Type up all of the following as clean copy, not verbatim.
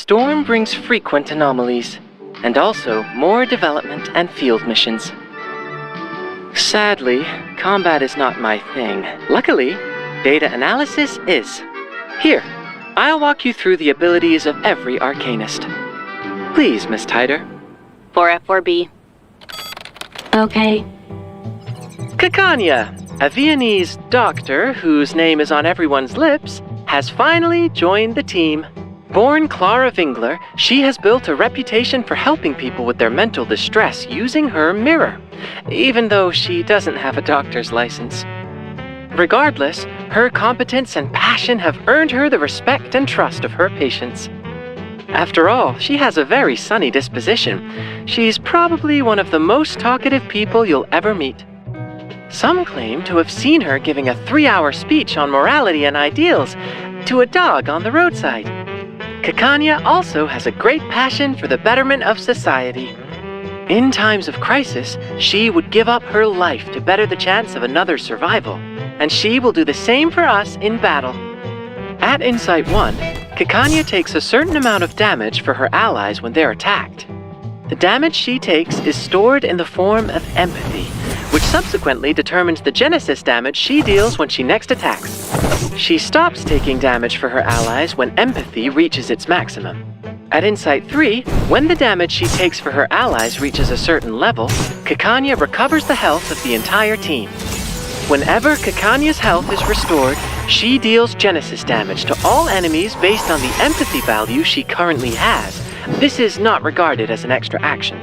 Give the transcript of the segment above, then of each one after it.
storm brings frequent anomalies, and also more development and field missions. Sadly, combat is not my thing. Luckily, data analysis is. Here, I'll walk you through the abilities of every arcanist. Please, Miss Tider. 4F4B. Okay. Kakania, a Viennese doctor whose name is on everyone's lips, has finally joined the team. Born Clara Vingler, she has built a reputation for helping people with their mental distress using her mirror, even though she doesn't have a doctor's license. Regardless, her competence and passion have earned her the respect and trust of her patients. After all, she has a very sunny disposition. She's probably one of the most talkative people you'll ever meet. Some claim to have seen her giving a 3-hour speech on morality and ideals to a dog on the roadside. Kakania also has a great passion for the betterment of society. In times of crisis, she would give up her life to better the chance of another's survival, and she will do the same for us in battle. At Insight 1, Kakania takes a certain amount of damage for her allies when they're attacked. The damage she takes is stored in the form of empathy, which subsequently determines the genesis damage she deals when she next attacks. She stops taking damage for her allies when empathy reaches its maximum. At Insight 3, when the damage she takes for her allies reaches a certain level, Kakania recovers the health of the entire team. Whenever Kakania's health is restored, she deals genesis damage to all enemies based on the empathy value she currently has. This is not regarded as an extra action.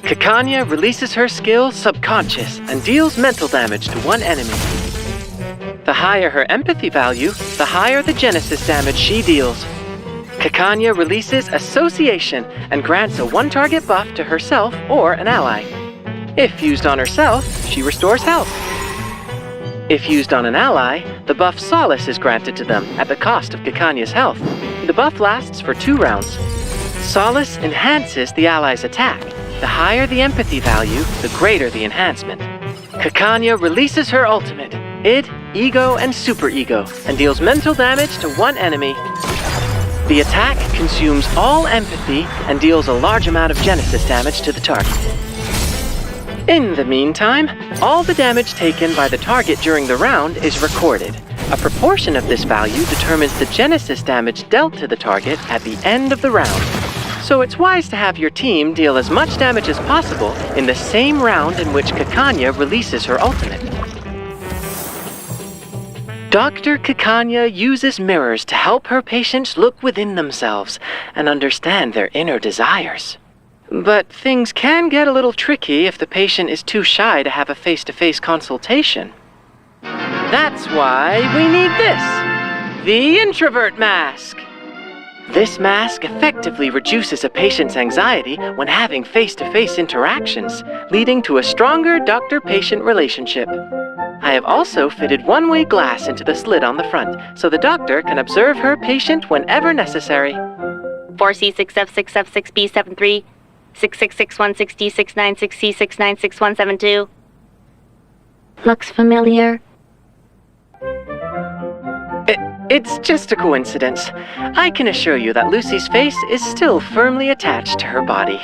Kakania releases her skill Subconscious and deals mental damage to one enemy. The higher her empathy value, the higher the genesis damage she deals. Kakania releases Association and grants a one-target buff to herself or an ally. If used on herself, she restores health. If used on an ally, the buff Solace is granted to them at the cost of Kakania's health. The buff lasts for 2 rounds. Solace enhances the ally's attack. The higher the empathy value, the greater the enhancement. Kakania releases her ultimate, id, ego, and superego, and deals mental damage to one enemy. The attack consumes all empathy and deals a large amount of genesis damage to the target. In the meantime, all the damage taken by the target during the round is recorded. A proportion of this value determines the genesis damage dealt to the target at the end of the round. So it's wise to have your team deal as much damage as possible in the same round in which Kakania releases her ultimate. Dr. Kakania uses mirrors to help her patients look within themselves and understand their inner desires. But things can get a little tricky if the patient is too shy to have a face-to-face consultation. That's why we need this, the introvert mask. This mask effectively reduces a patient's anxiety when having face-to-face interactions, leading to a stronger doctor-patient relationship. I have also fitted one-way glass into the slit on the front, so the doctor can observe her patient whenever necessary. 4C6F6F6B73 6661606960696172. Looks familiar. It's just a coincidence. I can assure you that Lucy's face is still firmly attached to her body.